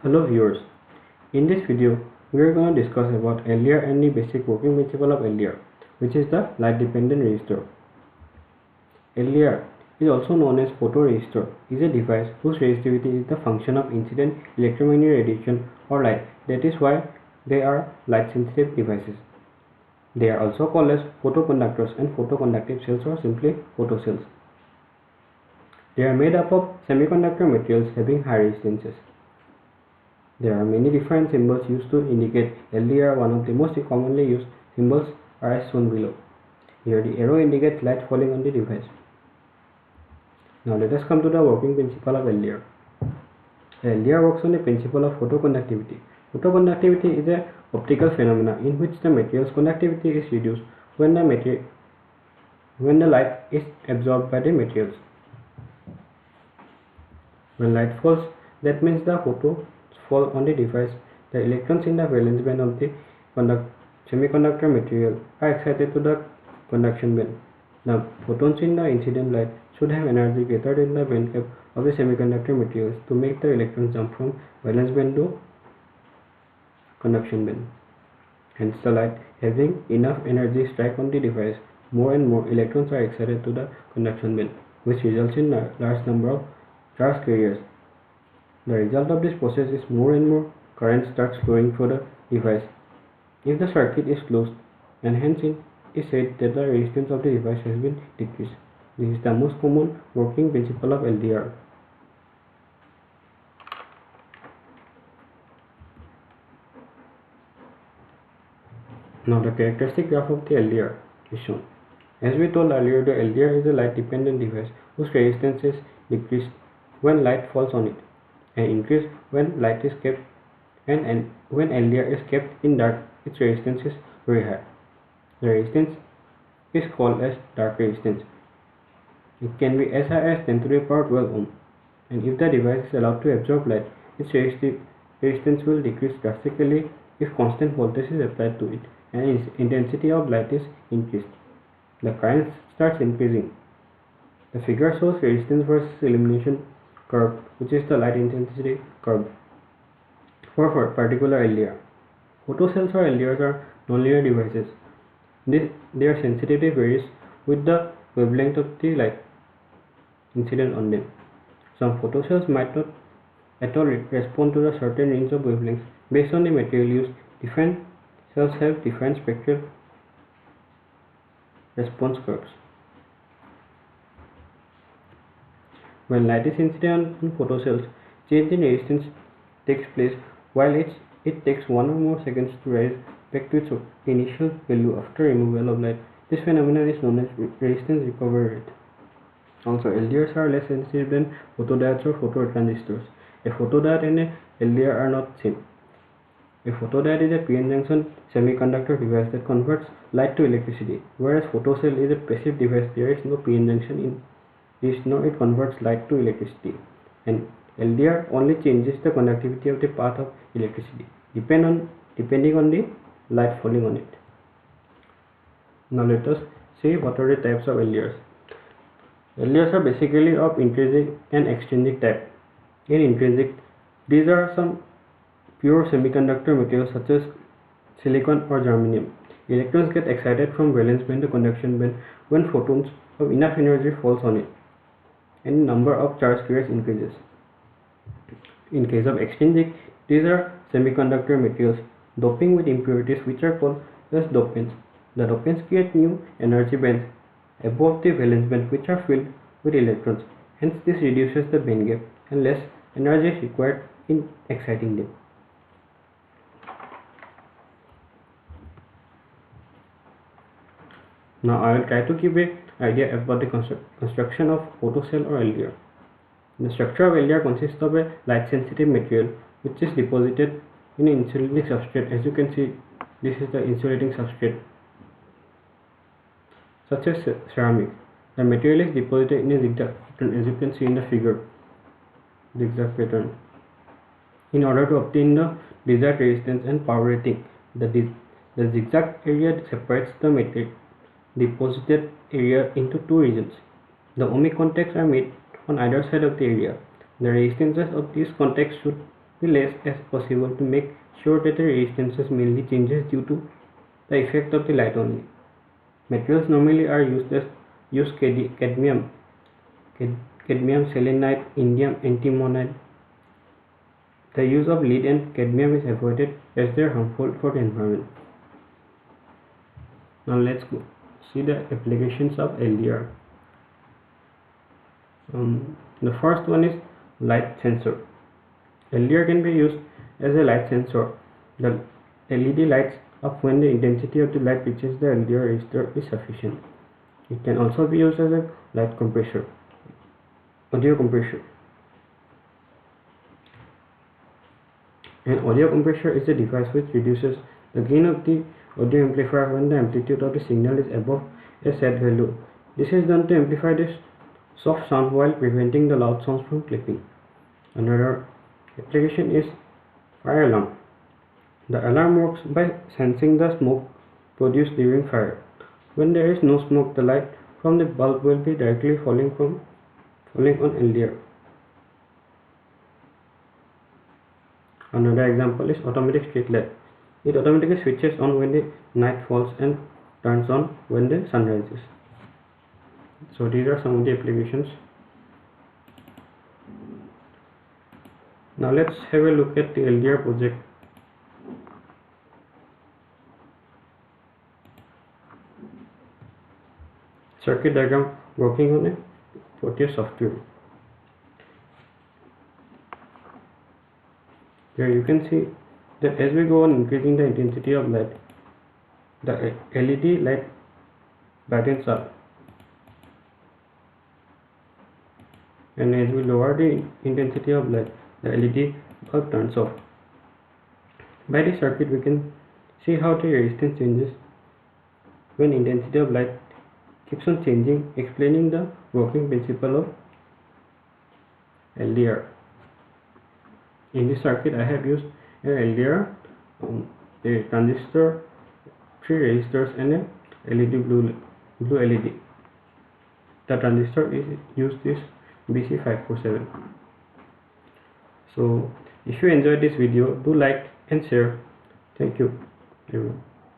Hello viewers, in this video we are going to discuss about LDR and the basic working principle of LDR, which is the light dependent resistor. LDR is also known as photoresistor, is a device whose resistivity is the function of incident electromagnetic radiation or light. That is why they are light sensitive devices. They are also called as photoconductors and photoconductive cells or simply photocells. They are made up of semiconductor materials having high resistances. There are many different symbols used to indicate LDR. One of the most commonly used symbols are as shown below. Here the arrow indicates light falling on the device. Now let us come to the working principle of LDR. LDR works on the principle of photoconductivity. Photoconductivity is an optical phenomenon in which the material's conductivity is reduced when the light is absorbed by the materials. When light falls, that means the photons fall on the device. The electrons in the valence band of the semiconductor material are excited to the conduction band. The photons in the incident light should have energy greater than the band gap of the semiconductor materials to make the electrons jump from valence band to conduction band. Hence, the light having enough energy strike on the device, more and more electrons are excited to the conduction band, which results in a large number of charge carriers. The result of this process is more and more current starts flowing through the device if the circuit is closed, and hence it is said that the resistance of the device has been decreased. This is the most common working principle of LDR. Now the characteristic graph of the LDR is shown. As we told earlier, the LDR is a light dependent device whose resistance is decreased when light falls on it, and increased when light is kept, and when LDR is kept in dark, its resistance is very high. The resistance is called as dark resistance. It can be as high as 10 to the power 12 ohm, and if the device is allowed to absorb light, its resistance will decrease drastically if constant voltage is applied to it and its intensity of light is increased. The current starts increasing. The figure shows resistance versus illumination curve, which is the light intensity curve for particular LDR. Photocells or LDRs are nonlinear devices. Their sensitivity varies with the wavelength of the light incident on them. Some photocells might not at all respond to a certain range of wavelengths based on the material used. Different cells have different spectral response curves. When light is incident on photocells, change in resistance takes place while it takes 1 or more seconds to rise back to its initial value after removal of light. This phenomenon is known as resistance recovery rate. Also, LDRs are less sensitive than photodiodes or phototransistors. A photodiode and a LDR are not same. A photodiode is a PN junction semiconductor device that converts light to electricity, whereas photocell is a passive device. There is no PN junction in this, nor it converts light to electricity, and LDR only changes the conductivity of the path of electricity depending on the light falling on it. Now let us see what are the types of LDRs. LDRs are basically of intrinsic and extrinsic type. In intrinsic, these are some pure semiconductor materials such as silicon or germanium. Electrons get excited from valence band to conduction band when photons of enough energy falls on it, and number of charge carriers increases. In case of extrinsic, these are semiconductor materials doping with impurities which are called as dopants. The dopants create new energy bands above the valence band which are filled with electrons. Hence this reduces the band gap and less energy is required in exciting them. Now I will try to give an idea about the construction of photocell or LDR. The structure of LDR consists of a light sensitive material which is deposited in an insulating substrate. As you can see, this is the insulating substrate, such as ceramic. The material is deposited in a zigzag pattern, as you can see in the figure, zigzag pattern, in order to obtain the desired resistance and power rating. The zigzag area separates the material deposited area into two regions. The ohmic contacts are made on either side of the area. The resistances of these contacts should be less as possible to make sure that the resistances mainly changes due to the effect of the light only. Materials normally are used cadmium, selenide, indium antimonide. The use of lead and cadmium is avoided as they are harmful for the environment. Now let's go see the applications of LDR. The first one is light sensor. LDR can be used as a light sensor. The LED lights up when the intensity of the light reaches the LDR resistor is sufficient. It can also be used as a light compressor, audio compressor. An audio compressor is a device which reduces the gain of the audio amplifier when the amplitude of the signal is above a set value. This is done to amplify the soft sound while preventing the loud sounds from clipping. Another application is fire alarm. The alarm works by sensing the smoke produced during fire. When there is no smoke, the light from the bulb will be directly falling on LDR. Another example is automatic street light. It automatically switches on when the night falls and turns on when the sun rises. So these are some of the applications. Now let's have a look at the LDR project. Circuit diagram working on a Proteus software. Here you can see that as we go on increasing the intensity of light, the LED light brightens up, and as we lower the intensity of light, the LED bulb turns off. By this circuit we can see how the resistance changes when intensity of light keeps on changing, explaining the working principle of LDR. In this circuit I have used a LDR, a transistor, 3 resistors and a LED blue LED. The transistor is used is BC547. So if you enjoyed this video, do like and share. Thank you everyone.